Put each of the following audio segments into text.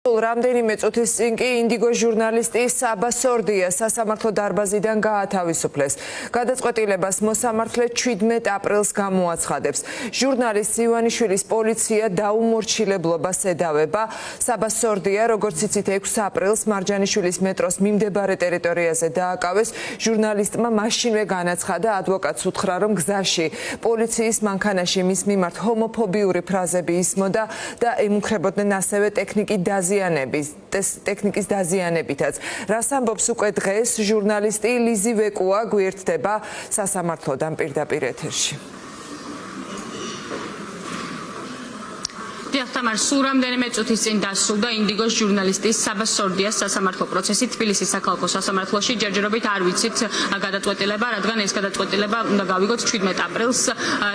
რამდენიმე წუთის წინ კი ინდიგო ჟურნალისტი საბა სორდია სასამართლო დარბაზიდან გაათავისუფლეს. გადაწყვეტილებას მოსამართლე 17 აპრილს გამოაცხადებს. ჟურნალისტ ივანიშვილის პოლიცია დაუმორჩილებლობას ედავება. საბა სორდია, როგორც იცით, 6 აპრილს მარჯანიშვილის მეტროს მიმდებარე ტერიტორიაზე დააკავეს. ჟურნალისტმა მაშინვე განაცხადა, ადვოკატს უთხრა, რომ გზაში პოლიციის მანქანაში მის მიმართ ჰომოფობიური ფრაზები ისმოდა და ემუქრებოდნენ ასევე ტექნიკის დაზიანებითაც. რას ამბობს უკვე დღეს ჟურნალისტი ლიზი ვეკუა გვერდდება სასამართლოდან პირდაპირ ეთერში. Თამარ სულ რამდენიმე წუთის წინ დასრულდა ინდიგოს ჟურნალისტის საბა სორდიას სასამართლო პროცესი თბილისის საქალაქო სასამართლოში. ჯერჯერობით არ ვიცით გადაწყვეტილება, რადგან ეს გადაწყვეტილება უნდა გავიგოთ 17 აპრილს.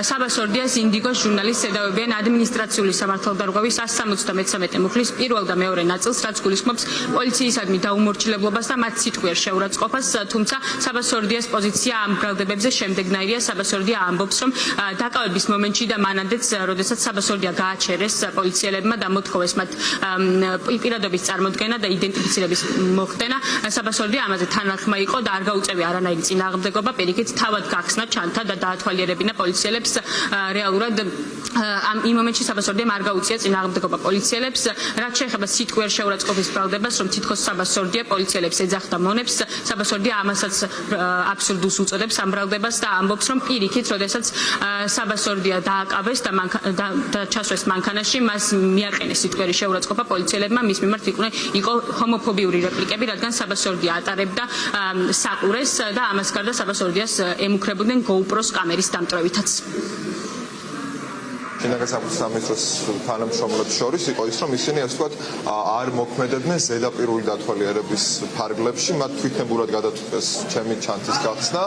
საბა სორდიას ინდიგოს ჟურნალისტს ედავებიან ადმინისტრაციული სამართალდარღვევის 173 მუხლის პირველ და მეორე ნაწილს, რაც გულისხმობს პოლიციისადმი დაუმორჩილებლობას და მათ სიტყვიერ შეურაცხყოფას. თუმცა საბა სორდიას პოზიცია ამ ბრალდებებზე შემდეგნაირია. საბა სორდია ამბობს, რომ დაკავების მომენტში და მანამდეც, როდესაც საბა სორდია გააჩერეს პოლიციელებმა და მოთხოვეს მათ პირადობის წარმოდგენა და იდენტიფიცირების მოხდენა. საბა სორდია ამაზე თანახმა იყო და არ გაუწევია არანაირი წინააღმდეგობა, პირიქით თავად გახსნა ჩანთა და დაათვალიერებინა პოლიციელებს. რეალურად იმ მომენტში საბა სორდიამ არ გაუწია წინააღმდეგობა პოლიციელებს. რაც შეეხება სიტყვიერ შეურაცხყოფის ბრალდებას, რომ თითქოს საბა სორდია პოლიციელებს ეძახდა მონებს, საბა სორდია ამასაც აბსურდულს უწოდებს ამ ბრალდებას და ამბობს, რომ პირიქით, როდესაც საბა სორდია დააკავეს და ჩასვეს მანქანაში, მას მიაყენეს სიტყვიერი შეურაცხყოფა პოლიციელებმა, მის მიმართ იყო ჰომოფობიური რეპლიკები, რადგან საბა სორდია ატარებდა საყურეს და ამას გარდა საბა სორდიას ემუქრებოდნენ GoPro-ს კამერის დამტვრევითაც. შინაგანსამართლოს თანამშრომლებს შორის იყო ის, რომ ისინი ასე ვთქვათ არ მოქმედებდნენ ზედაპირული დათვალიერების ფარგლებში, მათ თვითნებურად გადაწყვეტეს ჩემი ჩანთის გახსნა.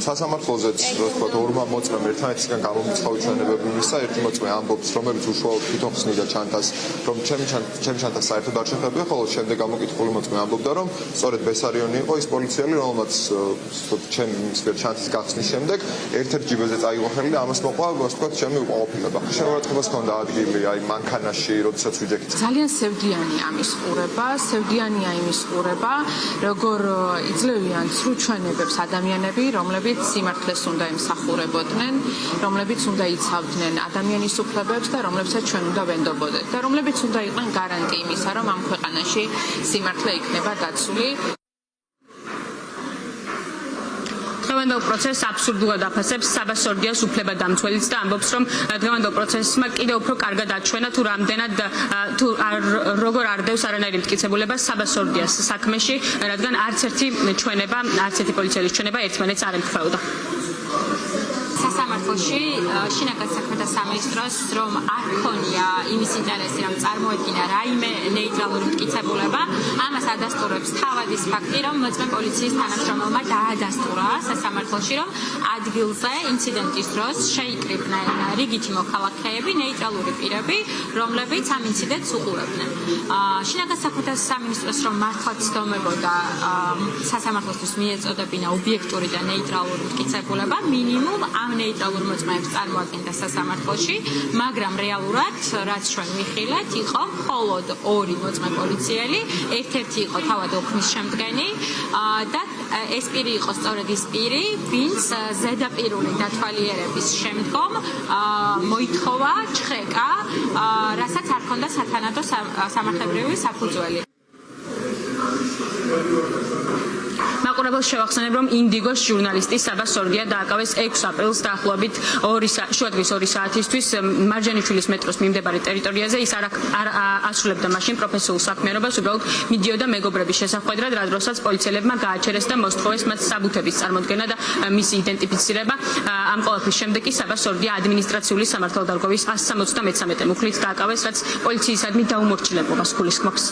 სასამართლოზეც ასე ვთქვათ ორმა მოწმემ ერთმანეთისგან გამომრიცხავი ჩვენებები მისცა. ერთი მოწმე ამბობს, რომელიც უშუალოდ თვითონ ხსნიდა ჩანთას, რომ ჩემი ჩანთა საერთოდ არ შეხვედია, ხოლო შემდეგ გამოკითხული მოწმე ამბობდა, რომ სწორედ ბესარიონი იყო ის პოლიციელი, რომელმაც ჩემი ჩანთის გახსნის შემდეგ ერთ-ერთ ჯიბეზე წაიღო ხელი და ამას მოყვა ასე ვთქვათ ჩემი უყოფილება. შეურაცხყოფას ჰქონდა ადგილი აი მანქანაში, როდესაც ვიჯექით. ძალიან სევდიანია ამის ყურება, როგორ იძლევიან ცრუ ჩვენებებს ადამიანები, რომლებიც სიმართლეს უნდა ემსახურებოდნენ, რომლებიც უნდა იცავდნენ ადამიანის უფლებებს და რომლებსაც ჩვენ უნდა ვენდობოდეთ და რომლებიც უნდა იყვნენ გარანტი იმისა, რომ ამ ქვეყანაში სიმართლე იქნება დაცული. დღევანდელ პროცესს აბსურდულად აფასებს საბა სორდიას უფლებადამცველიც და ამბობს, რომ დღევანდელ პროცესმა კიდევ უფრო კარგად აჩვენა თუ როგორ არ დევს არანაირი მტკიცებულება საბა სორდიას საქმეში, რადგან არც ერთი პოლიციელის ჩვენება ერთმანეთს არ ემთხვეოდა. სასამართლოში შინაგან საქმეთა სამინისტროს რომ არ ქონია იმის ინტერესი, რომ წარმოედგინა რაიმე ნეიტრალური მტკიცებულება, ამას ადასტურებს თავად ის ფაქტი, რომ მოწმე პოლიციის თანამშრომელმა დაადასტურა სასამართლოში, რომ ადგილზე ინციდენტის დროს შეიკრიბნენ რიგითი მოქალაქეები, ნეიტრალური პირები, რომლებიც ამ ინციდენტს უყურებდნენ. შინაგან საქმეთა სამინისტროს რომ მართლაც ცდომებოდა სასამართლოსთვის მიეწოდებინა ობიექტური და ნეიტრალური მტკიცებულება, მინიმუმ ამ ნეიტრალურ მოწმეებს წარმოადგენდა სასამართლოში, მაგრამ რეალურად, რაც ჩვენ ვიხილეთ, იყო მხოლოდ ორი მოწმე პოლიციელი, ერთ-ერთი იყო თავად ოქმის შემდგენი და ეს პირი იყო სწორედ ის პირი, ვინც ზედაპირული დათვალიერების შემდგომ მოითხოვა ჩხეკა, რასაც არ ჰქონდა სათანადო სამართლებრივი საფუძველი. მაყურებელს შევახსენებ, რომ ინდიგოს ჟურნალისტი საბა სორდია დააკავეს 6 აპრილს დაახლოებით შუადღის 2 საათისთვის მარჯანიშვილის მეტროს მიმდებარე ტერიტორიაზე. ის არ ასრულებდა მაშინ პროფესიულ საქმიანობას, უბრალოდ მიდიოდა მეგობრების შესახვედრად, რადგანაც პოლიციელებმა გააჩერეს და მოსთხოვეს მათ საბუთების წარმოდგენა და მისი იდენტიფიცირება. ამ ყველაფრის შემდეგ კი საბა სორდია ადმინისტრაციული სამართალდარღვევის 173 მუხლით დააკავეს, რაც პოლიციისადმი დაუმორჩილებლობას გულისხმობს.